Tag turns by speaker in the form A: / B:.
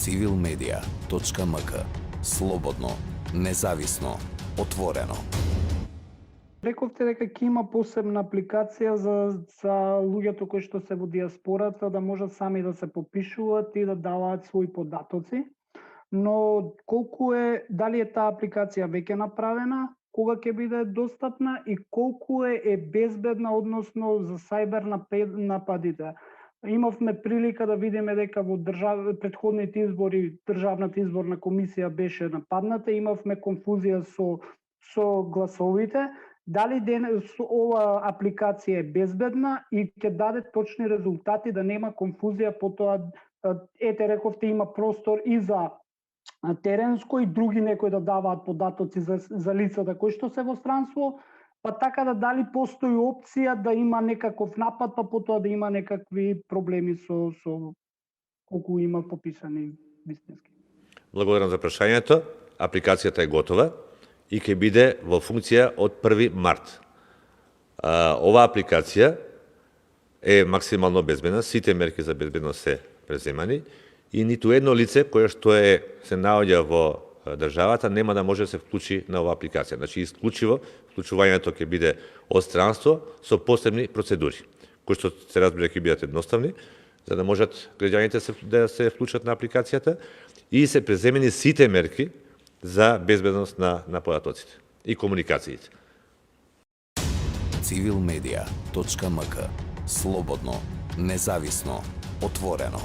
A: civilmedia.mk. Слободно, независно, отворено.
B: Рековте дека ќе има посебна апликација за луѓето кои што се во диаспората да можат сами да се попишуваат и да даваат своји податоци. Но дали е таа апликација веќе направена, кога ќе биде достапна и колку е безбедна односно за сајбер нападите. Имавме прилика да видиме дека во претходните избори Државната изборна комисија беше нападната, имавме конфузија со гласовите. Дали ова апликација е безбедна и ќе даде точни резултати, да нема конфузија потоа, рековте има простор и за теренско и други некои да даваат податоци за лицата кои што се во странство, па така да дали постои опција да има некаков напад, па потоа да има некакви проблеми со колку има пописани вистински.
C: Благодарам за прашањето. Апликацијата е готова и ќе биде во функција од 1 март. Оваа апликација е максимално безбедна, сите мерки за безбедност се преземани и ниту едно лице кое што се наоѓа во државата нема да може да се вклучи на оваа апликација. Значи, исклучиво вклучувањето ќе биде од странство со посебни процедури, кои што се разбира ќе бидат едноставни, за да можат граѓаните да се вклучат на апликацијата и се преземени сите мерки за безбедност на податоците и комуникациите.
A: civilmedia.mk. Слободно, независно, отворено.